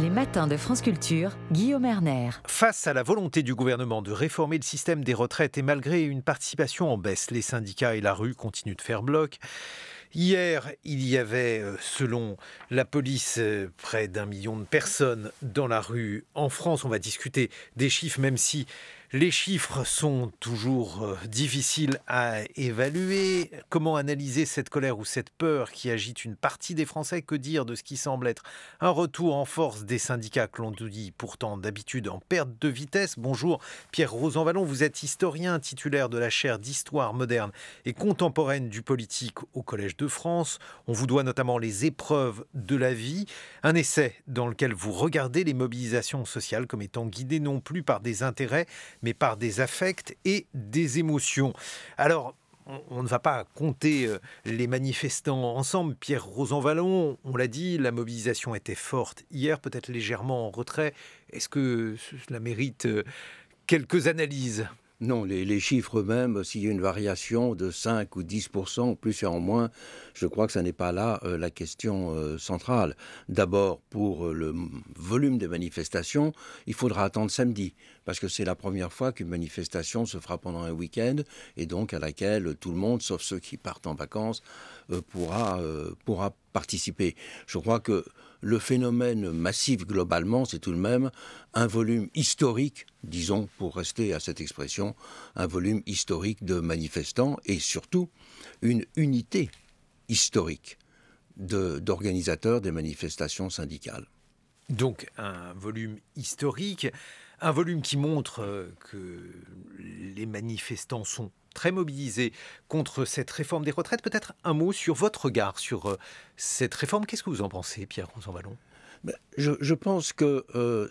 Les matins de France Culture, Guillaume Erner. Face à la volonté du gouvernement de réformer le système des retraites et malgré une participation en baisse, les syndicats et la rue continuent de faire bloc. Hier, il y avait, selon la police, près d'1 million de personnes dans la rue. En France, on va discuter des chiffres, même si les chiffres sont toujours difficiles à évaluer. Comment analyser cette colère ou cette peur qui agite une partie des Français? Que dire de ce qui semble être un retour en force des syndicats que l'on dit pourtant d'habitude en perte de vitesse? Bonjour Pierre Rosanvallon, vous êtes historien titulaire de la chaire d'histoire moderne et contemporaine du politique au Collège de France. On vous doit notamment les épreuves de la vie, un essai dans lequel vous regardez les mobilisations sociales comme étant guidées non plus par des intérêts, mais par des affects et des émotions. Alors, on ne va pas compter les manifestants ensemble. Pierre Rosanvallon, on l'a dit, la mobilisation était forte hier, peut-être légèrement en retrait. Est-ce que cela mérite quelques analyses ? Non, les chiffres eux-mêmes, s'il y a une variation de 5 ou 10%, en plus et en moins, je crois que ça n'est pas là la question centrale. D'abord, pour le volume des manifestations, il faudra attendre samedi, parce que c'est la première fois qu'une manifestation se fera pendant un week-end, et donc à laquelle tout le monde, sauf ceux qui partent en vacances, pourra participer. Je crois que le phénomène massif globalement, c'est tout de même un volume historique, disons, pour rester à cette expression, un volume historique de manifestants et surtout une unité historique d'organisateurs des manifestations syndicales. Donc un volume historique, un volume qui montre que les manifestants sont très mobilisés contre cette réforme des retraites. Peut-être un mot sur votre regard sur cette réforme. Qu'est-ce que vous en pensez, Pierre Rosanvallon ? Je pense que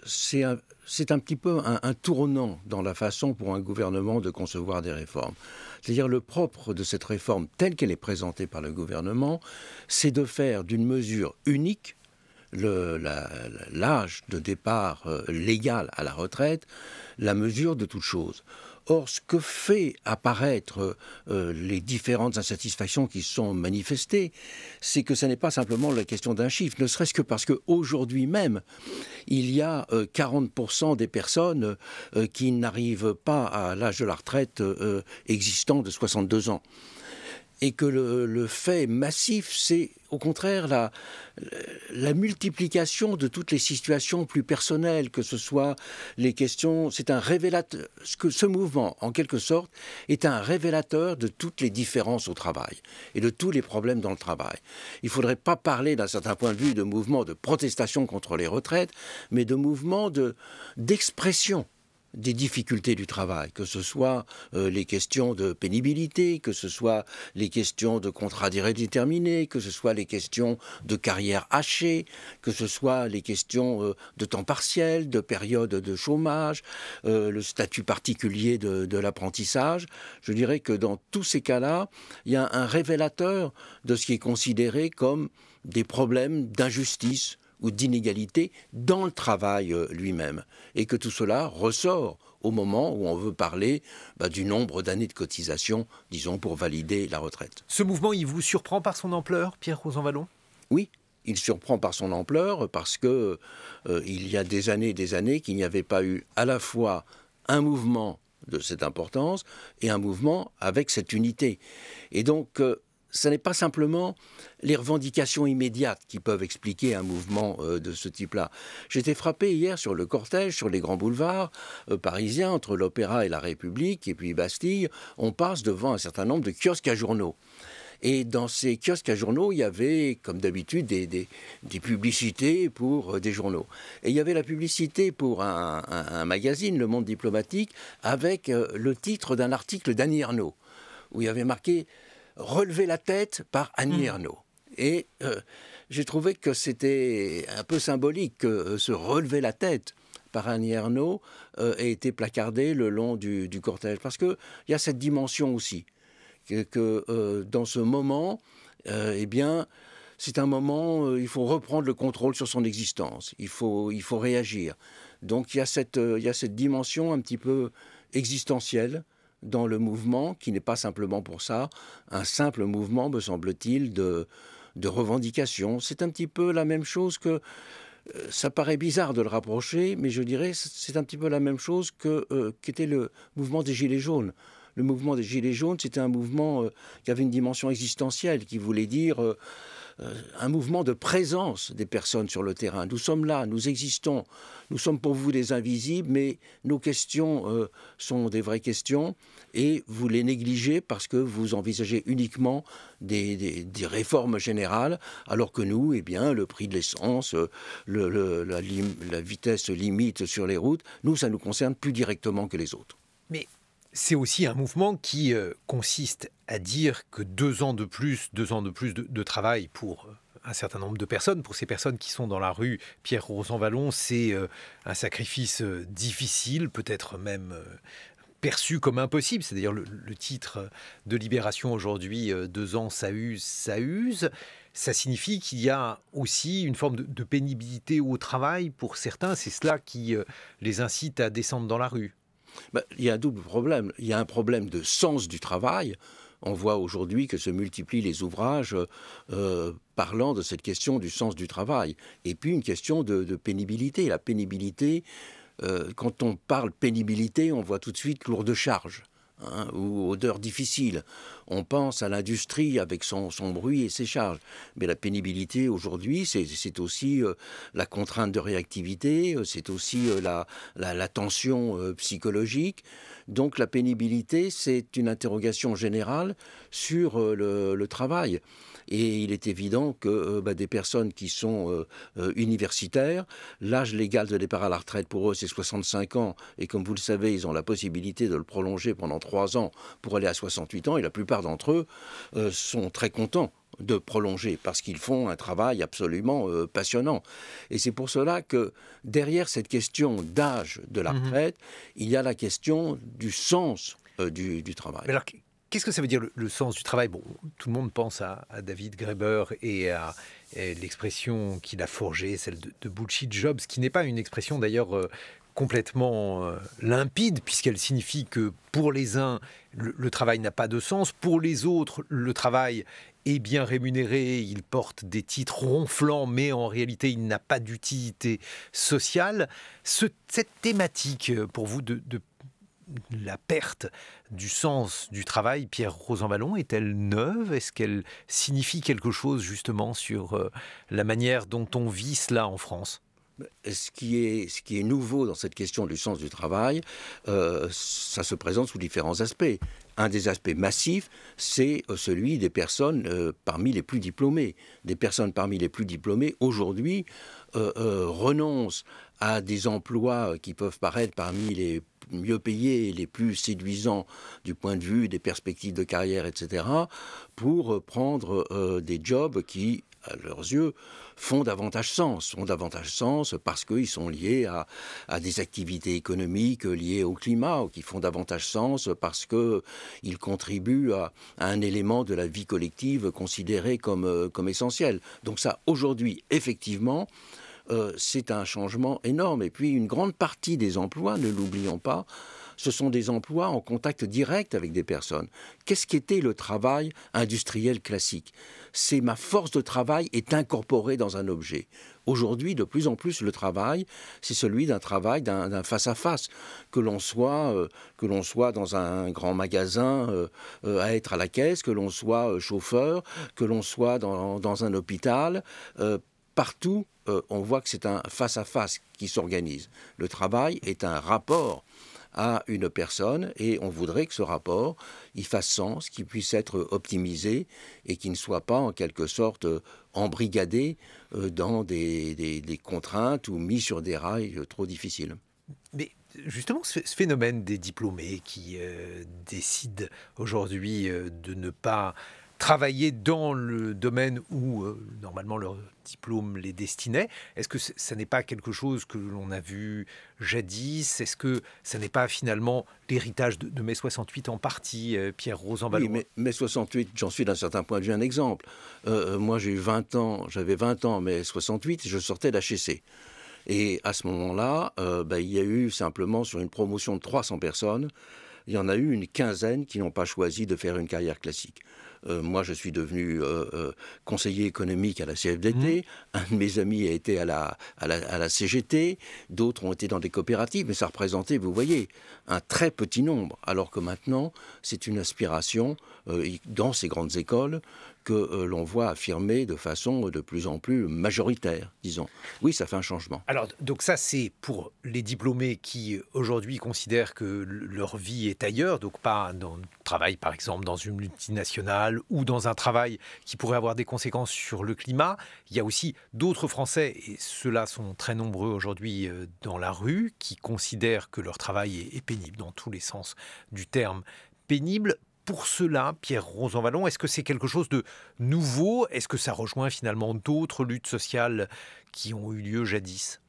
c'est un petit peu un tournant dans la façon pour un gouvernement de concevoir des réformes. C'est-à-dire le propre de cette réforme telle qu'elle est présentée par le gouvernement, c'est de faire d'une mesure unique l'âge de départ légal à la retraite, la mesure de toute chose. Or, ce que fait apparaître les différentes insatisfactions qui sont manifestées, c'est que ce n'est pas simplement la question d'un chiffre, ne serait-ce que parce qu'aujourd'hui même, il y a 40% des personnes qui n'arrivent pas à l'âge de la retraite existant de 62 ans. Et que le fait massif, c'est au contraire la multiplication de toutes les situations plus personnelles, que ce soit les questions, c'est un révélateur, ce mouvement, en quelque sorte, est un révélateur de toutes les différences au travail et de tous les problèmes dans le travail. Il ne faudrait pas parler d'un certain point de vue de mouvement de protestation contre les retraites, mais de mouvement d'expression des difficultés du travail, que ce soit les questions de pénibilité, que ce soit les questions de contrats à durée déterminée, que ce soit les questions de carrière hachée, que ce soit les questions de temps partiel, de période de chômage, le statut particulier de l'apprentissage. Je dirais que dans tous ces cas-là, il y a un révélateur de ce qui est considéré comme des problèmes d'injustice ou d'inégalité dans le travail lui-même. Et que tout cela ressort au moment où on veut parler du nombre d'années de cotisation, disons, pour valider la retraite. Ce mouvement, il vous surprend par son ampleur, Pierre Rosanvallon ? Oui, il surprend par son ampleur parce que il y a des années qu'il n'y avait pas eu à la fois un mouvement de cette importance et un mouvement avec cette unité. Et donc, ce n'est pas simplement les revendications immédiates qui peuvent expliquer un mouvement de ce type-là. J'étais frappé hier sur le cortège, sur les grands boulevards parisiens, entre l'Opéra et la République, et puis Bastille, on passe devant un certain nombre de kiosques à journaux. Et dans ces kiosques à journaux, il y avait, comme d'habitude, des publicités pour des journaux. Et il y avait la publicité pour un magazine, Le Monde diplomatique, avec le titre d'un article d'Annie Ernaux, où il y avait marqué « Relever la tête » par Annie Ernaux. Et j'ai trouvé que c'était un peu symbolique que ce « relever la tête » par Annie Ernaux ait été placardé le long du cortège. Parce qu'il y a cette dimension aussi, que dans ce moment, eh bien, c'est un moment, il faut reprendre le contrôle sur son existence, il faut réagir. Donc il y a cette dimension un petit peu existentielle dans le mouvement, qui n'est pas simplement pour ça un simple mouvement, me semble-t-il, de revendication. C'est un petit peu la même chose que Ça paraît bizarre de le rapprocher, mais je dirais c'est un petit peu la même chose qu'était le mouvement des Gilets jaunes. Le mouvement des Gilets jaunes, c'était un mouvement qui avait une dimension existentielle, qui voulait dire un mouvement de présence des personnes sur le terrain. Nous sommes là, nous existons, nous sommes pour vous des invisibles, mais nos questions sont des vraies questions et vous les négligez parce que vous envisagez uniquement des réformes générales, alors que nous, eh bien, le prix de l'essence, la vitesse limite sur les routes, nous, ça nous concerne plus directement que les autres. Mais c'est aussi un mouvement qui consiste à dire que 2 ans de plus, de travail pour un certain nombre de personnes, pour ces personnes qui sont dans la rue, Pierre Rosanvallon, c'est un sacrifice difficile, peut-être même perçu comme impossible. C'est d'ailleurs le titre de Libération aujourd'hui, 2 ans, ça use, ça use. Ça signifie qu'il y a aussi une forme de pénibilité au travail pour certains. C'est cela qui les incite à descendre dans la rue. Il y a un double problème. Il y a un problème de sens du travail. On voit aujourd'hui que se multiplient les ouvrages parlant de cette question du sens du travail. Et puis une question de pénibilité. La pénibilité, quand on parle pénibilité, on voit tout de suite lourde charge. Ou odeur difficile. On pense à l'industrie avec son bruit et ses charges. Mais la pénibilité aujourd'hui, c'est aussi la contrainte de réactivité, c'est aussi la tension psychologique. Donc la pénibilité, c'est une interrogation générale sur le travail. Et il est évident que des personnes qui sont universitaires, l'âge légal de départ à la retraite pour eux, c'est 65 ans. Et comme vous le savez, ils ont la possibilité de le prolonger pendant 3 ans pour aller à 68 ans. Et la plupart d'entre eux sont très contents de prolonger parce qu'ils font un travail absolument passionnant. Et c'est pour cela que derrière cette question d'âge de la retraite, il y a la question du sens du travail. Mais alors, qu'est-ce que ça veut dire le sens du travail? Bon, tout le monde pense à David Graeber et à l'expression qu'il a forgée, celle de bullshit job, ce qui n'est pas une expression d'ailleurs complètement limpide, puisqu'elle signifie que pour les uns, le travail n'a pas de sens, pour les autres, le travail est bien rémunéré, il porte des titres ronflants, mais en réalité, il n'a pas d'utilité sociale. Cette thématique, pour vous, de la perte du sens du travail, Pierre Rosanvallon, est-elle neuve? Est-ce qu'elle signifie quelque chose justement sur la manière dont on vit cela en France? Ce qui est nouveau dans cette question du sens du travail, ça se présente sous différents aspects. Un des aspects massifs, c'est celui des personnes parmi les plus diplômées. Des personnes parmi les plus diplômées, aujourd'hui, renoncent à des emplois qui peuvent paraître parmi les mieux payés et les plus séduisants du point de vue des perspectives de carrière, etc., pour prendre des jobs qui, à leurs yeux, font davantage sens parce qu'ils sont liés à des activités économiques liées au climat, ou qui font davantage sens parce qu'ils contribuent à un élément de la vie collective considéré comme essentiel. Donc ça, aujourd'hui, effectivement, c'est un changement énorme. Et puis, une grande partie des emplois, ne l'oublions pas, ce sont des emplois en contact direct avec des personnes. Qu'est-ce qu'était le travail industriel classique? C'est ma force de travail est incorporée dans un objet. Aujourd'hui, de plus en plus, le travail, c'est celui d'un travail, d'un face-à-face. Que l'on soit dans un grand magasin à être à la caisse, que l'on soit chauffeur, que l'on soit dans un hôpital, partout, on voit que c'est un face-à-face qui s'organise. Le travail est un rapport à une personne et on voudrait que ce rapport, il fasse sens, qu'il puisse être optimisé et qu'il ne soit pas en quelque sorte embrigadé dans des contraintes ou mis sur des rails trop difficiles. Mais justement, ce phénomène des diplômés qui décident aujourd'hui de ne pas travailler dans le domaine où normalement leur diplôme les destinait. Est-ce que ça n'est pas quelque chose que l'on a vu jadis? Est-ce que ça n'est pas finalement l'héritage de mai 68 en partie, Pierre Rosanvallon? Oui, mai 68, j'en suis d'un certain point de vue un exemple. Moi j'ai eu 20 ans, j'avais 20 ans mai 68 et je sortais d'HEC. Et à ce moment-là, il y a eu simplement sur une promotion de 300 personnes, il y en a eu une quinzaine qui n'ont pas choisi de faire une carrière classique. Moi, je suis devenu conseiller économique à la CFDT. Un de mes amis a été à la CGT. D'autres ont été dans des coopératives. Mais ça représentait, vous voyez, un très petit nombre. Alors que maintenant, c'est une aspiration dans ces grandes écoles que l'on voit affirmer de façon de plus en plus majoritaire, disons. Oui, ça fait un changement. Alors, donc ça, c'est pour les diplômés qui, aujourd'hui, considèrent que leur vie est ailleurs, donc pas dans le travail, par exemple, dans une multinationale ou dans un travail qui pourrait avoir des conséquences sur le climat. Il y a aussi d'autres Français, et ceux-là sont très nombreux aujourd'hui dans la rue, qui considèrent que leur travail est pénible, dans tous les sens du terme pénible. Pour cela, Pierre Rosanvallon, est-ce que c'est quelque chose de nouveau? Est-ce que ça rejoint finalement d'autres luttes sociales qui ont eu lieu jadis?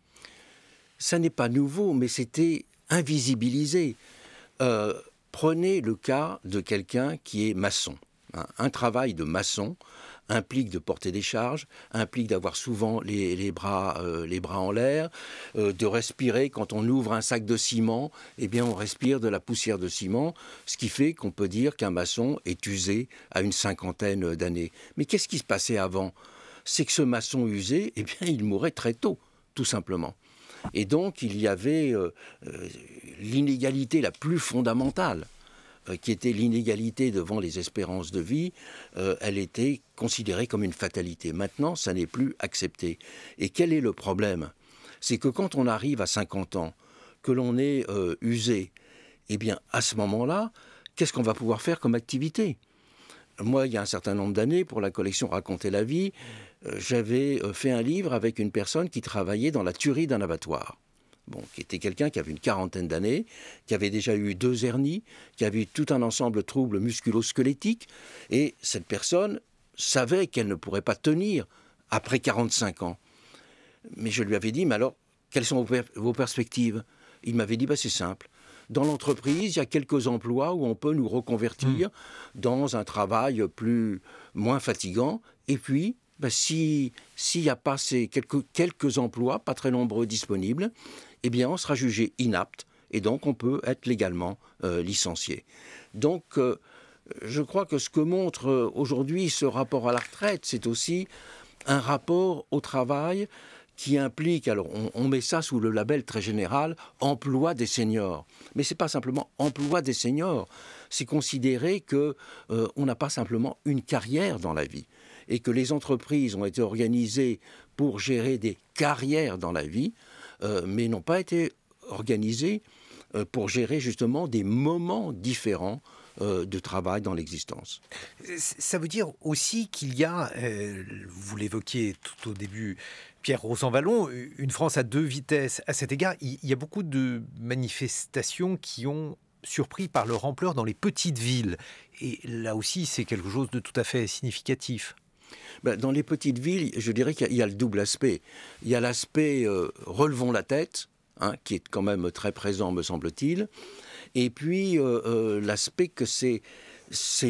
Ça n'est pas nouveau, mais c'était invisibilisé. Prenez le cas de quelqu'un qui est maçon. Un travail de maçon implique de porter des charges, implique d'avoir souvent les bras en l'air, de respirer. Quand on ouvre un sac de ciment, eh bien on respire de la poussière de ciment, ce qui fait qu'on peut dire qu'un maçon est usé à une 50aine d'années. Mais qu'est-ce qui se passait avant? C'est que ce maçon usé, eh bien il mourait très tôt, tout simplement. Et donc il y avait l'inégalité la plus fondamentale, qui était l'inégalité devant les espérances de vie. Elle était considérée comme une fatalité. Maintenant, ça n'est plus accepté. Et quel est le problème? C'est que quand on arrive à 50 ans, que l'on est usé, eh bien, à ce moment-là, qu'est-ce qu'on va pouvoir faire comme activité? Moi, il y a un certain nombre d'années, pour la collection Raconter la vie, j'avais fait un livre avec une personne qui travaillait dans la tuerie d'un abattoir. Bon, qui était quelqu'un qui avait une 40aine d'années, qui avait déjà eu 2 hernies, qui avait eu tout un ensemble de troubles musculo-squelettiques, et cette personne savait qu'elle ne pourrait pas tenir après 45 ans. Mais je lui avais dit, mais alors, quelles sont vos perspectives? Il m'avait dit, c'est simple. Dans l'entreprise, il y a quelques emplois où on peut nous reconvertir dans un travail moins fatigant, et puis, s'il n'y a pas ces quelques emplois, pas très nombreux disponibles, eh bien, on sera jugé inapte et donc on peut être légalement licencié. Donc, je crois que ce que montre aujourd'hui ce rapport à la retraite, c'est aussi un rapport au travail qui implique, alors on met ça sous le label très général, emploi des seniors. Mais ce n'est pas simplement emploi des seniors, c'est considérer qu'on n'a pas simplement une carrière dans la vie et que les entreprises ont été organisées pour gérer des carrières dans la vie, mais n'ont pas été organisées pour gérer justement des moments différents de travail dans l'existence. Ça veut dire aussi qu'il y a, vous l'évoquiez tout au début, Pierre Rosanvallon, une France à 2 vitesses. À cet égard, il y a beaucoup de manifestations qui ont surpris par leur ampleur dans les petites villes. Et là aussi, c'est quelque chose de tout à fait significatif. Dans les petites villes, je dirais qu'il y a le double aspect. Il y a l'aspect relevons la tête, qui est quand même très présent, me semble-t-il. Et puis l'aspect que c'est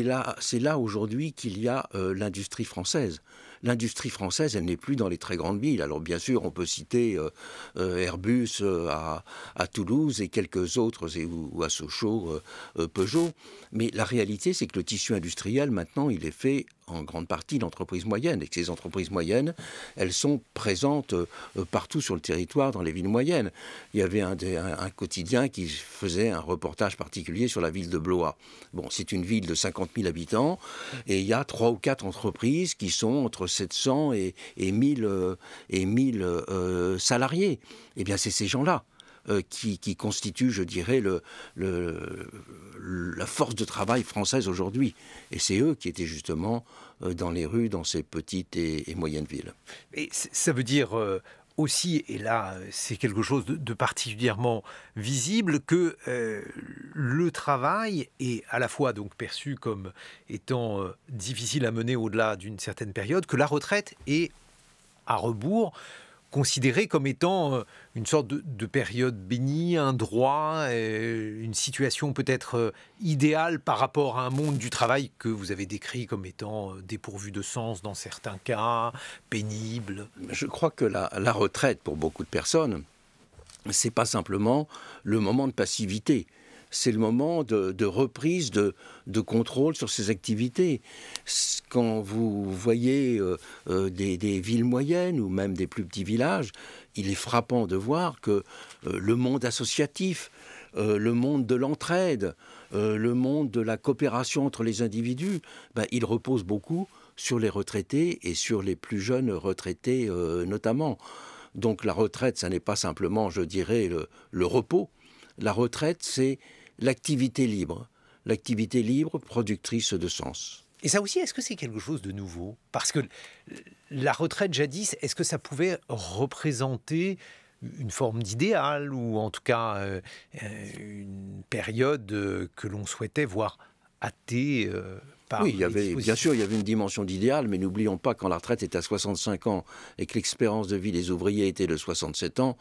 là aujourd'hui qu'il y a l'industrie française. L'industrie française, elle n'est plus dans les très grandes villes. Alors bien sûr, on peut citer Airbus à Toulouse et quelques autres, ou à Sochaux, Peugeot. Mais la réalité, c'est que le tissu industriel, maintenant, il est fait en grande partie d'entreprises moyennes. Et que ces entreprises moyennes, elles sont présentes partout sur le territoire, dans les villes moyennes. Il y avait un quotidien qui faisait un reportage particulier sur la ville de Blois. Bon, c'est une ville de 50 000 habitants et il y a 3 ou 4 entreprises qui sont entre 700 et 1000 salariés. Eh bien, c'est ces gens-là qui constituent, je dirais, la force de travail française aujourd'hui. Et c'est eux qui étaient justement dans les rues, dans ces petites et moyennes villes. Et ça veut dire aussi, et là c'est quelque chose de particulièrement visible, que le travail est à la fois donc perçu comme étant difficile à mener au-delà d'une certaine période, que la retraite est à rebours, considérée comme étant une sorte de période bénie, un droit, une situation peut-être idéale par rapport à un monde du travail que vous avez décrit comme étant dépourvu de sens dans certains cas, pénible. Je crois que la retraite, pour beaucoup de personnes, c'est pas simplement le moment de passivité. c'est le moment de reprise, de contrôle sur ses activités. Quand vous voyez des villes moyennes ou même des plus petits villages, il est frappant de voir que le monde associatif, le monde de l'entraide, le monde de la coopération entre les individus, il repose beaucoup sur les retraités et sur les plus jeunes retraités notamment. Donc la retraite, ça n'est pas simplement, je dirais, le repos. La retraite, c'est l'activité libre productrice de sens. Et ça aussi, est-ce que c'est quelque chose de nouveau? Parce que la retraite jadis, est-ce que ça pouvait représenter une forme d'idéal ou en tout cas une période que l'on souhaitait voir hâtée par Oui, bien sûr, il y avait une dimension d'idéal, mais n'oublions pas quand la retraite est à 65 ans et que l'expérience de vie des ouvriers était de 67 ans,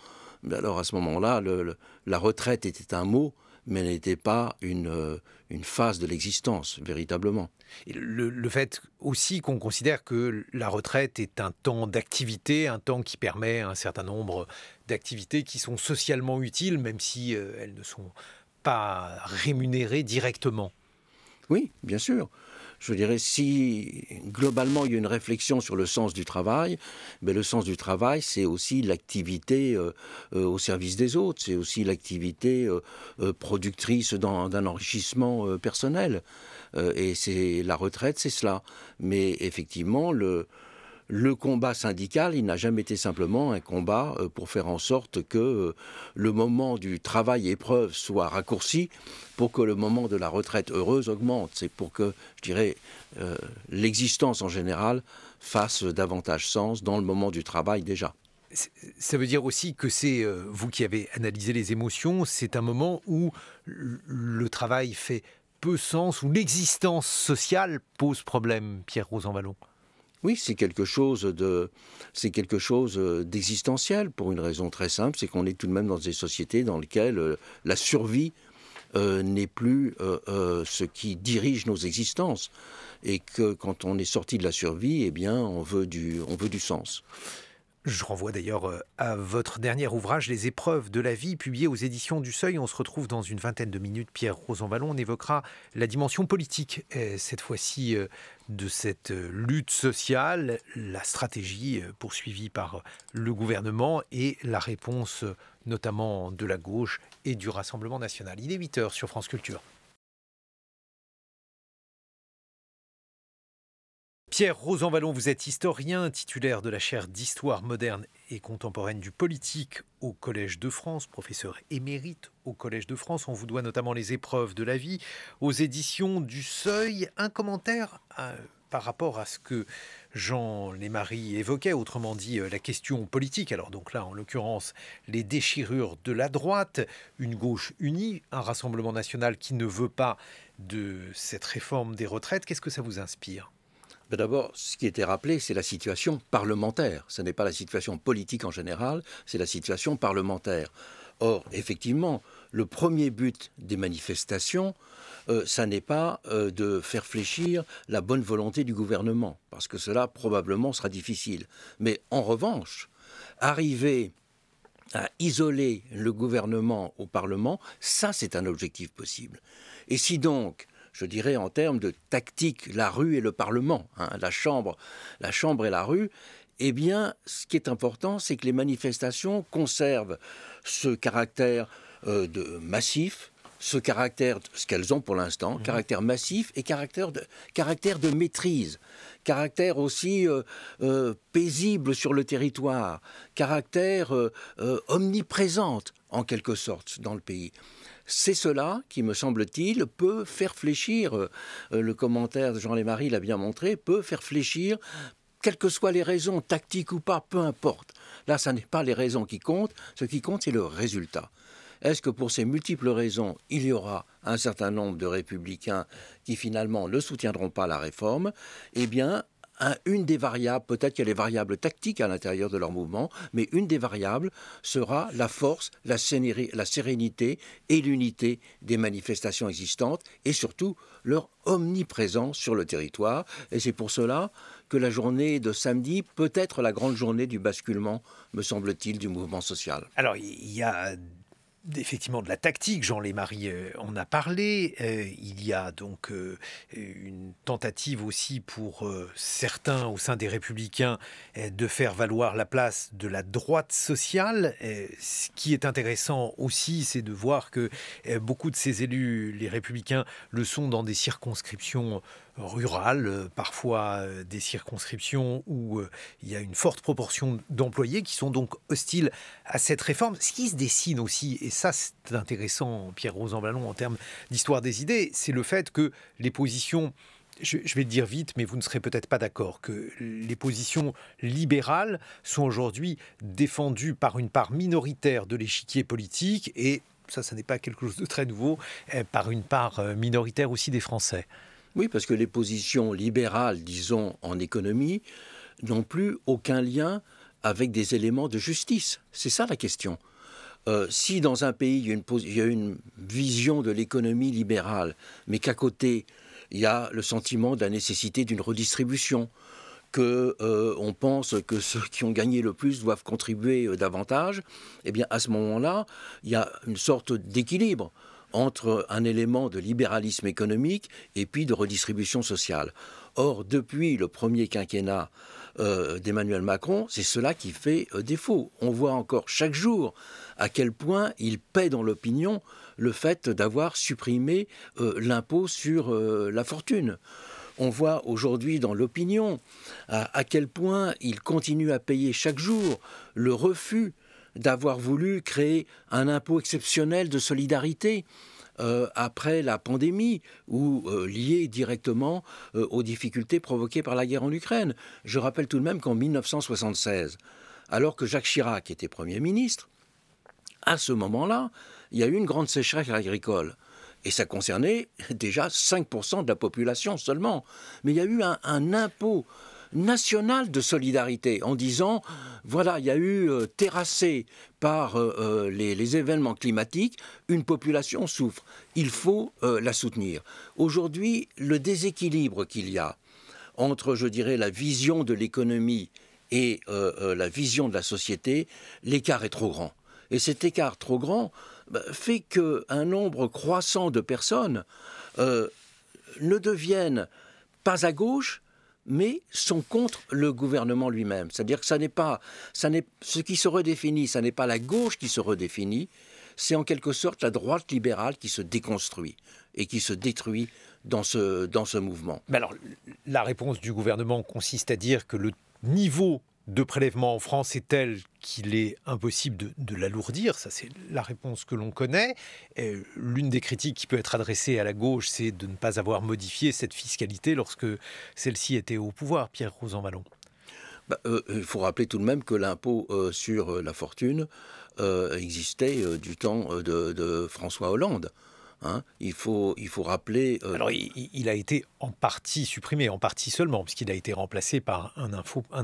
alors à ce moment-là, la retraite était un mot, mais elle n'était pas une phase de l'existence, véritablement. Et le fait aussi qu'on considère que la retraite est un temps d'activité, un temps qui permet un certain nombre d'activités qui sont socialement utiles, même si elles ne sont pas rémunérées directement. Oui, bien sûr. Je dirais, si globalement il y a une réflexion sur le sens du travail, le sens du travail, c'est aussi l'activité au service des autres, c'est aussi l'activité productrice d'un enrichissement personnel. Et la retraite, c'est cela. Mais effectivement, le combat syndical, il n'a jamais été simplement un combat pour faire en sorte que le moment du travail épreuve soit raccourci pour que le moment de la retraite heureuse augmente. C'est pour que, je dirais, l'existence en général fasse davantage sens dans le moment du travail déjà. Ça veut dire aussi que c'est, vous qui avez analysé les émotions, c'est un moment où le travail fait peu sens, où l'existence sociale pose problème, Pierre Rosanvallon. Oui, c'est quelque chose d'existentiel pour une raison très simple, c'est qu'on est tout de même dans des sociétés dans lesquelles la survie n'est plus ce qui dirige nos existences, et que quand on est sorti de la survie, eh bien, on veut du sens. Je renvoie d'ailleurs à votre dernier ouvrage, Les épreuves de la vie, publié aux éditions du Seuil. On se retrouve dans une vingtaine de minutes. Pierre Rosanvallon, on évoquera la dimension politique, cette fois-ci, de cette lutte sociale, la stratégie poursuivie par le gouvernement et la réponse notamment de la gauche et du Rassemblement national. Il est 8h sur France Culture. Pierre Rosanvallon, vous êtes historien, titulaire de la chaire d'histoire moderne et contemporaine du politique au Collège de France, professeur émérite au Collège de France. On vous doit notamment les épreuves de la vie aux éditions du Seuil. Un commentaire par rapport à ce que Jean Lémarie évoquait, autrement dit la question politique. Alors donc là, en l'occurrence, les déchirures de la droite, une gauche unie, un Rassemblement national qui ne veut pas de cette réforme des retraites. Qu'est-ce que ça vous inspire ? D'abord, ce qui était rappelé, c'est la situation parlementaire. Ce n'est pas la situation politique en général, c'est la situation parlementaire. Or, effectivement, le premier but des manifestations, ça n'est pas de faire fléchir la bonne volonté du gouvernement, parce que cela probablement sera difficile. Mais en revanche, arriver à isoler le gouvernement au Parlement, ça c'est un objectif possible. Et si donc, je dirais en termes de tactique, la rue et le Parlement, la chambre et la rue, eh bien, ce qui est important, c'est que les manifestations conservent ce caractère massif, ce qu'elles ont pour l'instant, caractère massif et caractère de maîtrise, caractère aussi paisible sur le territoire, caractère omniprésente en quelque sorte dans le pays. C'est cela qui, me semble-t-il, peut faire fléchir, le commentaire de Jean Lémarie l'a bien montré, peut faire fléchir, quelles que soient les raisons, tactiques ou pas, peu importe. Là, ça n'est pas les raisons qui comptent, ce qui compte, c'est le résultat. Est-ce que pour ces multiples raisons, il y aura un certain nombre de républicains qui finalement ne soutiendront pas la réforme ? Eh bien, une des variables, peut-être qu'il y a les variables tactiques à l'intérieur de leur mouvement, mais une des variables sera la force, la sérénité et l'unité des manifestations existantes et surtout leur omniprésence sur le territoire. Et c'est pour cela que la journée de samedi peut être la grande journée du basculement, me semble-t-il, du mouvement social. Alors, il y a effectivement de la tactique. Jean Lémarie en a parlé. Il y a donc une tentative aussi pour certains au sein des Républicains de faire valoir la place de la droite sociale. Ce qui est intéressant aussi, c'est de voir que beaucoup de ces élus, les Républicains, le sont dans des circonscriptions rurales, parfois des circonscriptions où il y a une forte proportion d'employés qui sont donc hostiles à cette réforme. Ce qui se dessine aussi, et ça c'est intéressant, Pierre Rosanvallon, en termes d'histoire des idées, c'est le fait que les positions, je vais le dire vite, mais vous ne serez peut-être pas d'accord, que les positions libérales sont aujourd'hui défendues par une part minoritaire de l'échiquier politique, et ça n'est pas quelque chose de très nouveau, par une part minoritaire aussi des Français. Oui, parce que les positions libérales, disons, en économie, n'ont plus aucun lien avec des éléments de justice. C'est ça la question. Si dans un pays, il y a une vision de l'économie libérale, mais qu'à côté, il y a le sentiment de la nécessité d'une redistribution, qu'on pense que ceux qui ont gagné le plus doivent contribuer davantage, eh bien, à ce moment-là, il y a une sorte d'équilibre entre un élément de libéralisme économique et puis de redistribution sociale. Or, depuis le premier quinquennat d'Emmanuel Macron, c'est cela qui fait défaut. On voit encore chaque jour à quel point il paie dans l'opinion le fait d'avoir supprimé l'impôt sur la fortune. On voit aujourd'hui dans l'opinion à quel point il continue à payer chaque jour le refus d'avoir voulu créer un impôt exceptionnel de solidarité après la pandémie ou lié directement aux difficultés provoquées par la guerre en Ukraine. Je rappelle tout de même qu'en 1976, alors que Jacques Chirac était Premier ministre, à ce moment-là, il y a eu une grande sécheresse agricole. Et ça concernait déjà 5% de la population seulement. Mais il y a eu un impôt national de solidarité en disant, voilà, il y a eu terrassé par les événements climatiques, une population souffre. Il faut la soutenir. Aujourd'hui, le déséquilibre qu'il y a entre, je dirais, la vision de l'économie et la vision de la société, l'écart est trop grand. Et cet écart trop grand fait qu'un nombre croissant de personnes ne deviennent pas à gauche, mais sont contre le gouvernement lui-même. C'est-à-dire que ce qui se redéfinit, ça n'est pas la gauche qui se redéfinit, c'est en quelque sorte la droite libérale qui se déconstruit et qui se détruit dans ce mouvement. Mais alors, la réponse du gouvernement consiste à dire que le niveau de prélèvement en France est tel qu'il est impossible de l'alourdir. Ça, c'est la réponse que l'on connaît. L'une des critiques qui peut être adressée à la gauche, c'est de ne pas avoir modifié cette fiscalité lorsque celle-ci était au pouvoir, Pierre Rosanvallon. Il faut rappeler tout de même que l'impôt sur la fortune existait du temps de François Hollande. Hein, il faut rappeler... Alors, il a été en partie supprimé, en partie seulement, puisqu'il a été remplacé par un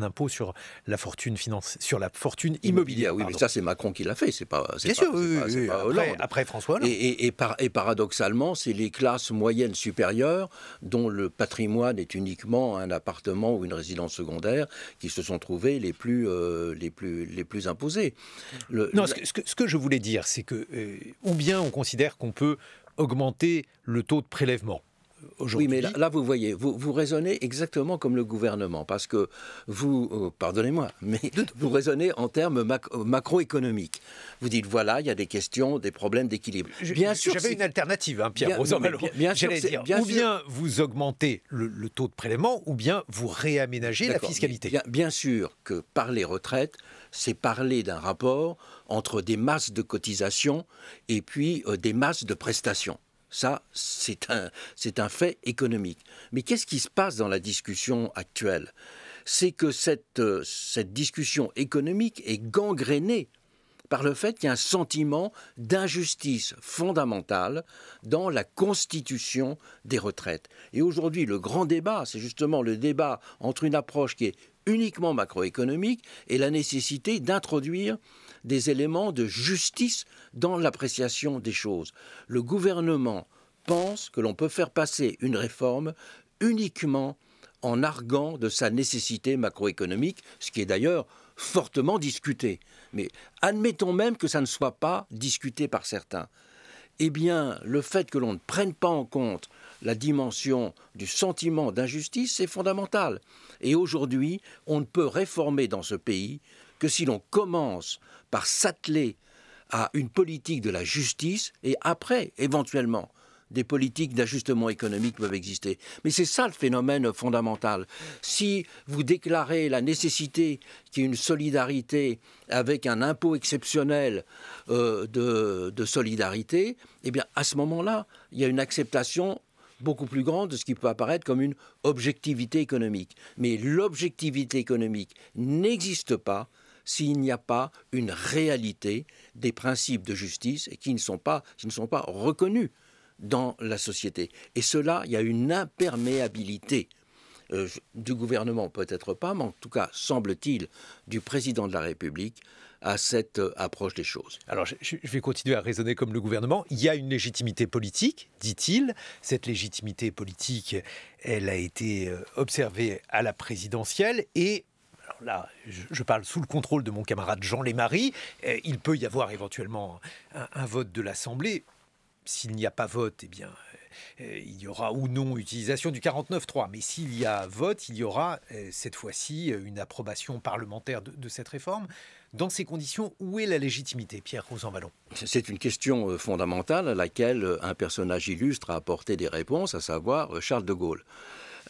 impôt sur la fortune immobilière. Oui, mais ça, c'est Macron qui l'a fait, c'est pas Hollande. Après François Hollande. Et paradoxalement, c'est les classes moyennes supérieures, dont le patrimoine est uniquement un appartement ou une résidence secondaire, qui se sont trouvés les plus imposés. Ce que je voulais dire, c'est que, ou bien on considère qu'on peut augmenter le taux de prélèvement. Oui, mais là vous voyez, vous raisonnez exactement comme le gouvernement, parce que vous, pardonnez-moi, mais vous raisonnez en termes macroéconomiques. Vous dites, voilà, il y a des questions, des problèmes d'équilibre. Bien sûr, j'avais une alternative, hein, Pierre Rosanvallon. J'allais dire, ou bien vous augmentez le taux de prélèvement, ou bien vous réaménagez la fiscalité. Bien sûr que parler retraite, c'est parler d'un rapport entre des masses de cotisations et puis des masses de prestations. Ça, c'est un fait économique. Mais qu'est-ce qui se passe dans la discussion actuelle? C'est que cette discussion économique est gangrénée par le fait qu'il y a un sentiment d'injustice fondamentale dans la constitution des retraites. Et aujourd'hui, le grand débat, c'est justement le débat entre une approche qui est uniquement macroéconomique et la nécessité d'introduire des éléments de justice dans l'appréciation des choses. Le gouvernement pense que l'on peut faire passer une réforme uniquement en arguant de sa nécessité macroéconomique, ce qui est d'ailleurs fortement discuté. Mais admettons même que ça ne soit pas discuté par certains. Eh bien, le fait que l'on ne prenne pas en compte la dimension du sentiment d'injustice, c'est fondamental. Et aujourd'hui, on ne peut réformer dans ce pays que si l'on commence par s'atteler à une politique de la justice et après, éventuellement, des politiques d'ajustement économique peuvent exister. Mais c'est ça le phénomène fondamental. Si vous déclarez la nécessité qu'il y ait une solidarité avec un impôt exceptionnel de solidarité, eh bien à ce moment-là, il y a une acceptation beaucoup plus grande de ce qui peut apparaître comme une objectivité économique. Mais l'objectivité économique n'existe pas s'il n'y a pas une réalité des principes de justice et qui ne sont pas reconnus dans la société. Et cela, il y a une imperméabilité du gouvernement, peut-être pas, mais en tout cas, semble-t-il, du président de la République à cette approche des choses. Alors, je vais continuer à raisonner comme le gouvernement. Il y a une légitimité politique, dit-il. Cette légitimité politique, elle a été observée à la présidentielle et alors là, je parle sous le contrôle de mon camarade Jean Lémarie. Il peut y avoir éventuellement un vote de l'Assemblée. S'il n'y a pas vote, eh bien, il y aura ou non utilisation du 49.3. Mais s'il y a vote, il y aura cette fois-ci une approbation parlementaire de cette réforme. Dans ces conditions, où est la légitimité, Pierre Rosanvallon ? C'est une question fondamentale à laquelle un personnage illustre a apporté des réponses, à savoir Charles de Gaulle.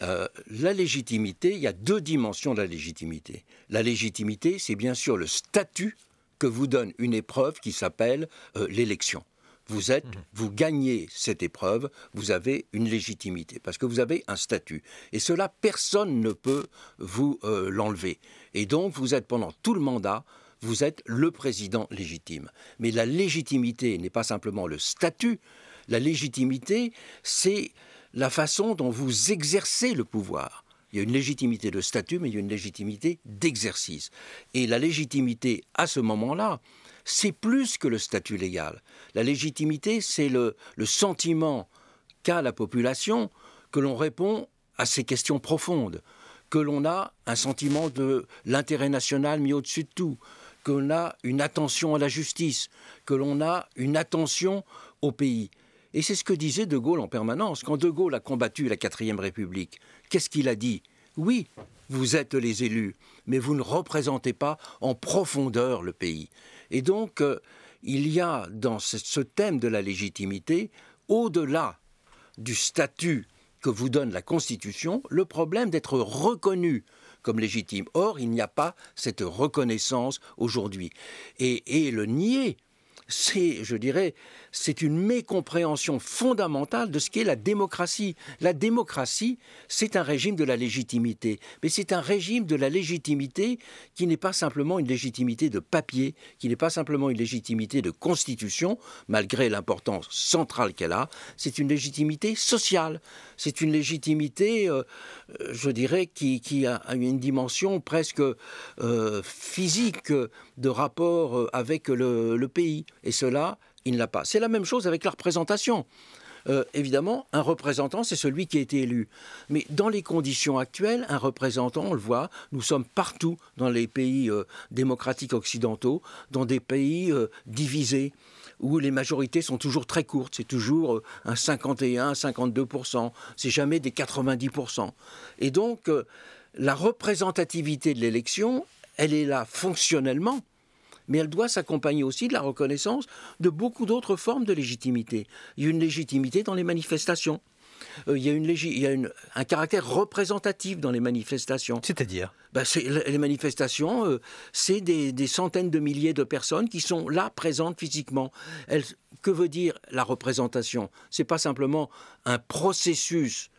La légitimité, il y a deux dimensions de la légitimité. La légitimité, c'est bien sûr le statut que vous donne une épreuve qui s'appelle l'élection. Vous gagnez cette épreuve, vous avez une légitimité, parce que vous avez un statut. Et cela, personne ne peut vous l'enlever. Et donc, vous êtes pendant tout le mandat, vous êtes le président légitime. Mais la légitimité n'est pas simplement le statut, la légitimité, c'est la façon dont vous exercez le pouvoir. Il y a une légitimité de statut, mais il y a une légitimité d'exercice. Et la légitimité, à ce moment-là, c'est plus que le statut légal. La légitimité, c'est le sentiment qu'a la population que l'on répond à ces questions profondes, que l'on a un sentiment de l'intérêt national mis au-dessus de tout, que l'on a une attention à la justice, que l'on a une attention au pays. Et c'est ce que disait De Gaulle en permanence. Quand De Gaulle a combattu la 4e République, qu'est-ce qu'il a dit ? Oui, vous êtes les élus, mais vous ne représentez pas en profondeur le pays. Et donc, il y a dans ce thème de la légitimité, au-delà du statut que vous donne la Constitution, le problème d'être reconnu comme légitime. Or, il n'y a pas cette reconnaissance aujourd'hui. Et le nier, c'est une mécompréhension fondamentale de ce qu'est la démocratie. La démocratie, c'est un régime de la légitimité. Mais c'est un régime de la légitimité qui n'est pas simplement une légitimité de papier, qui n'est pas simplement une légitimité de constitution, malgré l'importance centrale qu'elle a. C'est une légitimité sociale. C'est une légitimité, qui a une dimension presque physique de rapport avec le pays. Et cela, il ne l'a pas. C'est la même chose avec la représentation. Évidemment, un représentant, c'est celui qui a été élu. Mais dans les conditions actuelles, un représentant, on le voit, nous sommes partout dans les pays démocratiques occidentaux, dans des pays divisés, où les majorités sont toujours très courtes. C'est toujours un 51, 52%. C'est jamais des 90%. Et donc, la représentativité de l'élection, elle est là fonctionnellement, mais elle doit s'accompagner aussi de la reconnaissance de beaucoup d'autres formes de légitimité. Il y a une légitimité dans les manifestations. Il y a un caractère représentatif dans les manifestations. C'est-à-dire les manifestations, c'est des centaines de milliers de personnes qui sont là, présentes physiquement. Que veut dire la représentation ? Ce n'est pas simplement un processus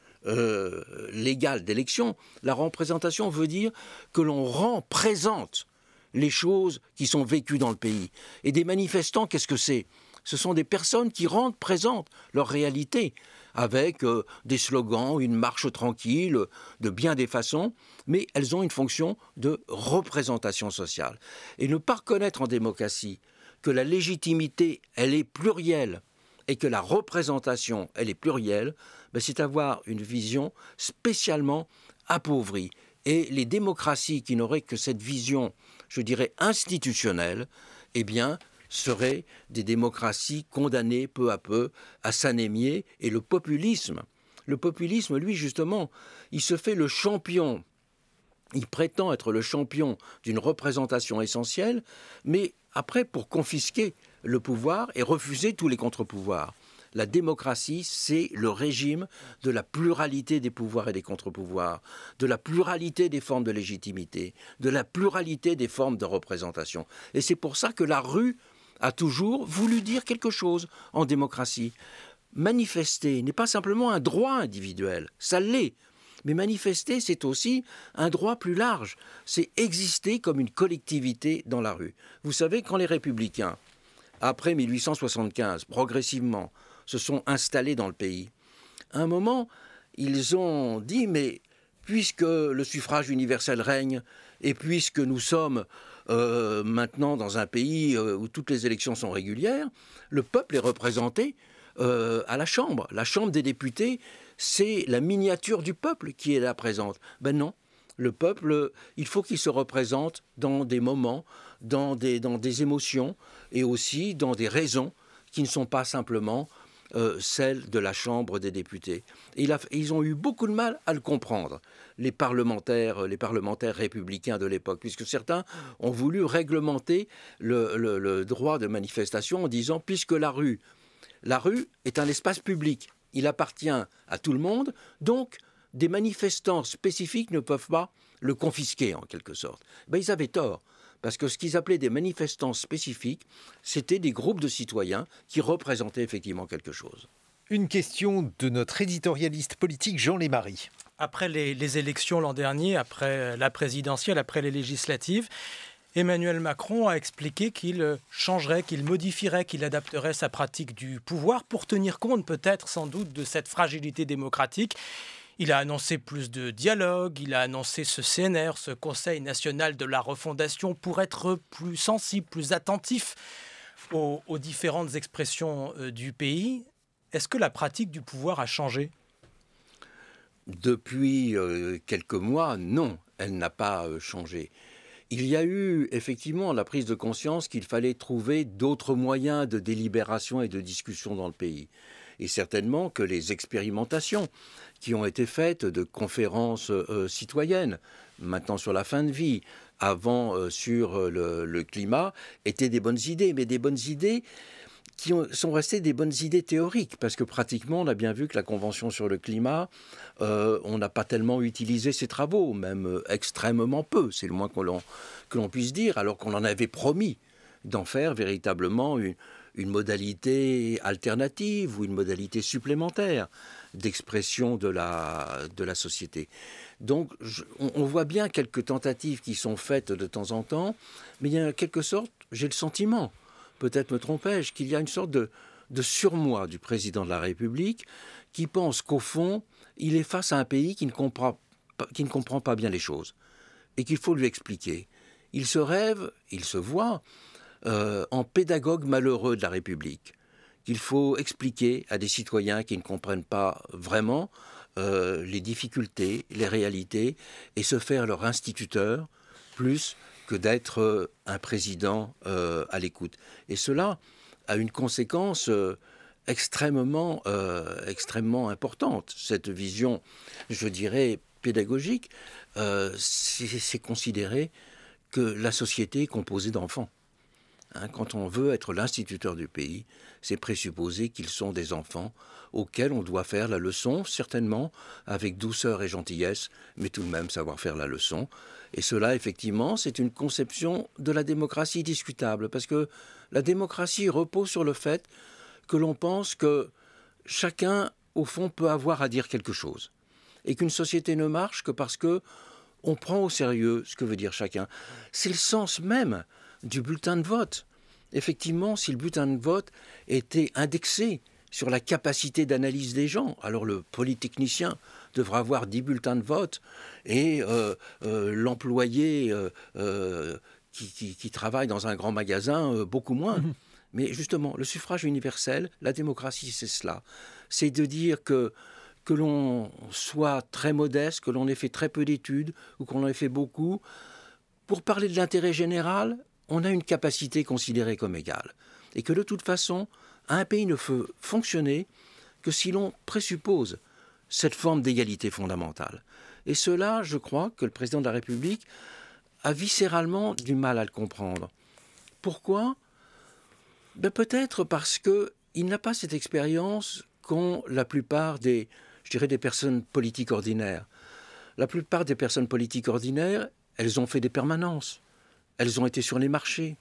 légal d'élection. La représentation veut dire que l'on rend présente les choses qui sont vécues dans le pays. Et des manifestants, qu'est-ce que c'est ? Ce sont des personnes qui rendent présente leur réalité, avec des slogans, une marche tranquille, de bien des façons, mais elles ont une fonction de représentation sociale. Et ne pas reconnaître en démocratie que la légitimité, elle est plurielle, et que la représentation, elle est plurielle, c'est avoir une vision spécialement appauvries. Et les démocraties qui n'auraient que cette vision, je dirais, institutionnelle, eh bien, seraient des démocraties condamnées peu à peu à s'anémier. Et le populisme, lui, justement, il se fait le champion. Il prétend être le champion d'une représentation essentielle, mais après, pour confisquer le pouvoir et refuser tous les contre-pouvoirs. La démocratie, c'est le régime de la pluralité des pouvoirs et des contre-pouvoirs, de la pluralité des formes de légitimité, de la pluralité des formes de représentation. Et c'est pour ça que la rue a toujours voulu dire quelque chose en démocratie. Manifester n'est pas simplement un droit individuel, ça l'est. Mais manifester, c'est aussi un droit plus large. C'est exister comme une collectivité dans la rue. Vous savez, quand les républicains, après 1875, progressivement, se sont installés dans le pays, à un moment, ils ont dit, mais puisque le suffrage universel règne, et puisque nous sommes maintenant dans un pays où toutes les élections sont régulières, le peuple est représenté à la Chambre. La Chambre des députés, c'est la miniature du peuple qui est là présente. Ben non, le peuple, il faut qu'il se représente dans des moments, dans des émotions et aussi dans des raisons qui ne sont pas simplement celles de la Chambre des députés. Et ils ont eu beaucoup de mal à le comprendre, les parlementaires républicains de l'époque, puisque certains ont voulu réglementer le droit de manifestation en disant, puisque la rue est un espace public, il appartient à tout le monde, donc des manifestants spécifiques ne peuvent pas le confisquer en quelque sorte. Ben, ils avaient tort. Parce que ce qu'ils appelaient des manifestants spécifiques, c'était des groupes de citoyens qui représentaient effectivement quelque chose. Une question de notre éditorialiste politique Jean Lémarie. Après les élections l'an dernier, après la présidentielle, après les législatives, Emmanuel Macron a expliqué qu'il changerait, qu'il modifierait, qu'il adapterait sa pratique du pouvoir pour tenir compte peut-être sans doute de cette fragilité démocratique. Il a annoncé plus de dialogue, il a annoncé ce CNR, ce Conseil national de la refondation, pour être plus sensible, plus attentif aux différentes expressions du pays. Est-ce que la pratique du pouvoir a changé ? Depuis quelques mois, non, elle n'a pas changé. Il y a eu effectivement la prise de conscience qu'il fallait trouver d'autres moyens de délibération et de discussion dans le pays. Et certainement que les expérimentations qui ont été faites de conférences citoyennes, maintenant sur la fin de vie, avant sur le climat, étaient des bonnes idées, mais des bonnes idées qui sont restées des bonnes idées théoriques, parce que pratiquement, on a bien vu que la Convention sur le climat, on n'a pas tellement utilisé ses travaux, même extrêmement peu, c'est le moins que l'on puisse dire, alors qu'on en avait promis d'en faire véritablement une modalité alternative ou une modalité supplémentaire d'expression de la société. Donc, on voit bien quelques tentatives qui sont faites de temps en temps, mais il y a en quelque sorte, j'ai le sentiment, peut-être me trompais-je, qu'il y a une sorte de surmoi du président de la République qui pense qu'au fond, il est face à un pays qui ne comprend pas bien les choses et qu'il faut lui expliquer. Il se rêve, il se voit en pédagogue malheureux de la République, qu'il faut expliquer à des citoyens qui ne comprennent pas vraiment les difficultés, les réalités, et se faire leur instituteur, plus que d'être un président à l'écoute. Et cela a une conséquence extrêmement importante. Cette vision, je dirais, pédagogique, c'est considérer que la société est composée d'enfants. Quand on veut être l'instituteur du pays, c'est présupposer qu'ils sont des enfants auxquels on doit faire la leçon, certainement avec douceur et gentillesse, mais tout de même savoir faire la leçon. Et cela, effectivement, c'est une conception de la démocratie discutable, parce que la démocratie repose sur le fait que l'on pense que chacun, au fond, peut avoir à dire quelque chose, et qu'une société ne marche que parce que on prend au sérieux ce que veut dire chacun. C'est le sens même du bulletin de vote. Effectivement, si le bulletin de vote était indexé sur la capacité d'analyse des gens, alors le polytechnicien devra avoir 10 bulletins de vote et l'employé qui travaille dans un grand magasin, beaucoup moins. Mais justement, le suffrage universel, la démocratie, c'est cela. C'est de dire que que l'on soit très modeste, que l'on ait fait très peu d'études ou qu'on en ait fait beaucoup, pour parler de l'intérêt général, on a une capacité considérée comme égale. Et que de toute façon, un pays ne peut fonctionner que si l'on présuppose cette forme d'égalité fondamentale. Et cela, je crois que le président de la République a viscéralement du mal à le comprendre. Pourquoi ? Peut-être parce qu'il n'a pas cette expérience qu'ont la plupart des personnes politiques ordinaires. La plupart des personnes politiques ordinaires, elles ont fait des permanences, elles ont été sur les marchés,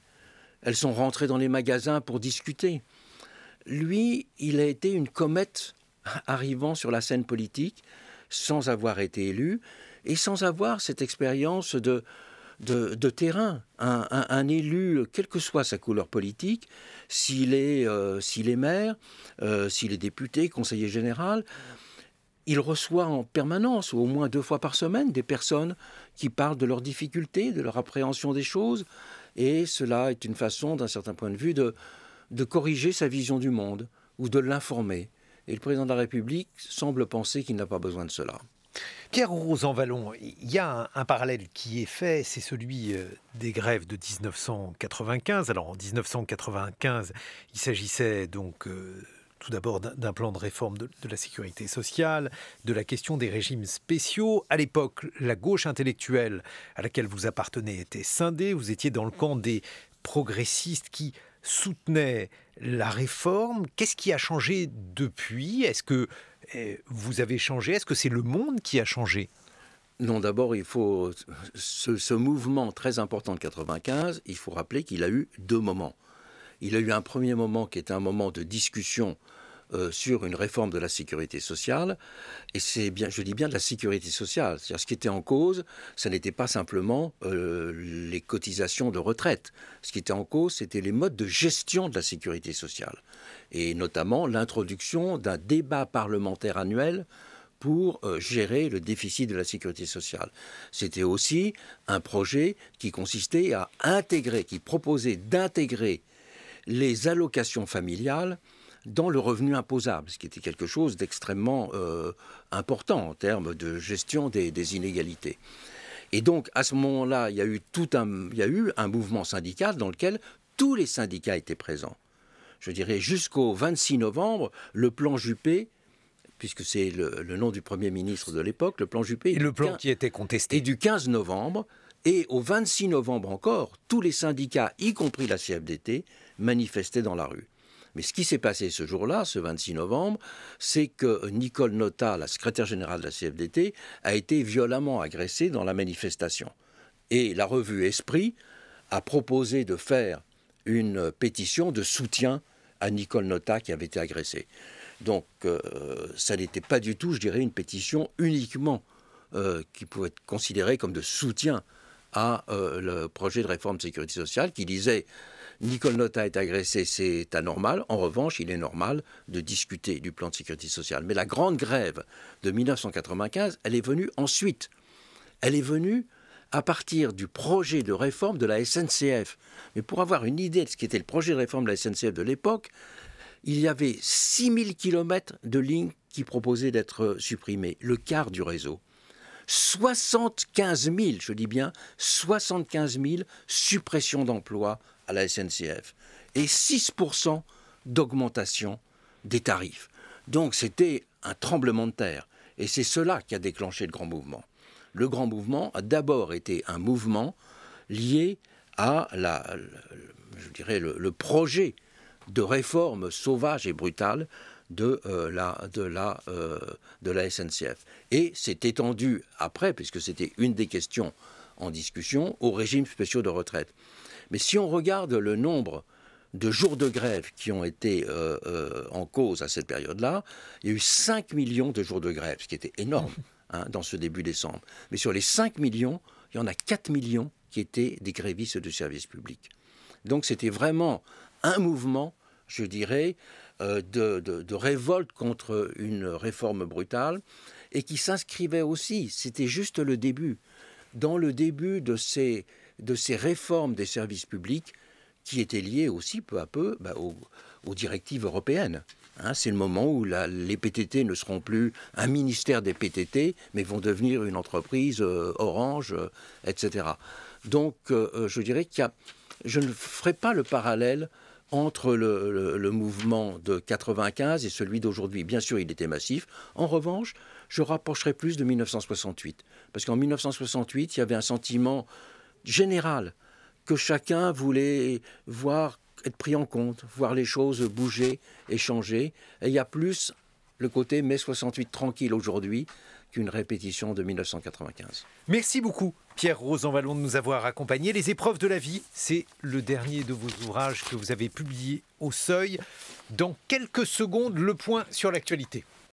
elles sont rentrées dans les magasins pour discuter. Lui, il a été une comète arrivant sur la scène politique sans avoir été élu et sans avoir cette expérience de terrain. Un élu, quelle que soit sa couleur politique, s'il est maire, s'il est député, conseiller général, il reçoit en permanence, ou au moins 2 fois par semaine, des personnes qui parlent de leurs difficultés, de leur appréhension des choses. Et cela est une façon, d'un certain point de vue, de corriger sa vision du monde ou de l'informer. Et le président de la République semble penser qu'il n'a pas besoin de cela. Pierre Rosanvallon, il y a un parallèle qui est fait, c'est celui des grèves de 1995. Alors en 1995, il s'agissait donc tout d'abord d'un plan de réforme de la sécurité sociale, de la question des régimes spéciaux. À l'époque, la gauche intellectuelle à laquelle vous appartenez était scindée. Vous étiez dans le camp des progressistes qui soutenaient la réforme. Qu'est-ce qui a changé depuis ? Est-ce que vous avez changé ? Est-ce que c'est le monde qui a changé ? Non, d'abord, il faut ce mouvement très important de 1995, il faut rappeler qu'il a eu 2 moments. Il a eu un premier moment qui était un moment de discussion sur une réforme de la sécurité sociale, et c'est bien, je dis bien de la sécurité sociale. C'est-à-dire ce qui était en cause, ça n'était pas simplement les cotisations de retraite. Ce qui était en cause, c'était les modes de gestion de la sécurité sociale, et notamment l'introduction d'un débat parlementaire annuel pour gérer le déficit de la sécurité sociale. C'était aussi un projet qui consistait à intégrer, qui proposait d'intégrer les allocations familiales dans le revenu imposable, ce qui était quelque chose d'extrêmement important en termes de gestion des inégalités. Et donc, à ce moment-là, il y a eu un mouvement syndical dans lequel tous les syndicats étaient présents. Je dirais jusqu'au 26 novembre, le plan Juppé, puisque c'est le nom du Premier ministre de l'époque, le plan Juppé... Et le plan qui était contesté. Et du 15 novembre, et au 26 novembre encore, tous les syndicats, y compris la CFDT, manifestaient dans la rue. Mais ce qui s'est passé ce jour-là, ce 26 novembre, c'est que Nicole Notat, la secrétaire générale de la CFDT, a été violemment agressée dans la manifestation. Et la revue Esprit a proposé de faire une pétition de soutien à Nicole Notat qui avait été agressée. Donc, ça n'était pas du tout, je dirais, une pétition uniquement qui pouvait être considérée comme de soutien à le projet de réforme de sécurité sociale, qui disait Nicole Notat est agressée, c'est anormal. En revanche, il est normal de discuter du plan de sécurité sociale. Mais la grande grève de 1995, elle est venue ensuite. Elle est venue à partir du projet de réforme de la SNCF. Mais pour avoir une idée de ce qu'était le projet de réforme de la SNCF de l'époque, il y avait 6000 km de lignes qui proposaient d'être supprimées, le quart du réseau. 75 000, je dis bien 75 000 suppressions d'emplois à la SNCF et 6% d'augmentation des tarifs. Donc c'était un tremblement de terre et c'est cela qui a déclenché le grand mouvement. Le grand mouvement a d'abord été un mouvement lié à le projet de réforme sauvage et brutale de la SNCF. Et c'est étendu après, puisque c'était une des questions en discussion, aux régimes spéciaux de retraite. Mais si on regarde le nombre de jours de grève qui ont été en cause à cette période-là, il y a eu 5 millions de jours de grève, ce qui était énorme dans ce début décembre. Mais sur les 5 millions, il y en a 4 millions qui étaient des grévistes de service public. Donc c'était vraiment un mouvement, je dirais, de révolte contre une réforme brutale et qui s'inscrivait aussi, c'était juste le début, dans le début de ces réformes des services publics qui étaient liées aussi peu à peu aux directives européennes. C'est le moment où les PTT ne seront plus un ministère des PTT, mais vont devenir une entreprise Orange, etc. Donc, je dirais je ne ferai pas le parallèle entre le mouvement de 95 et celui d'aujourd'hui. Bien sûr, il était massif. En revanche, je rapprocherai plus de 1968. Parce qu'en 1968, il y avait un sentiment général que chacun voulait être pris en compte, voir les choses bouger et changer. Et il y a plus le côté mai 68 tranquille aujourd'hui qu'une répétition de 1995. Merci beaucoup, Pierre Rosanvallon, de nous avoir accompagnés. Les épreuves de la vie, c'est le dernier de vos ouvrages que vous avez publié au Seuil. Dans quelques secondes, le point sur l'actualité.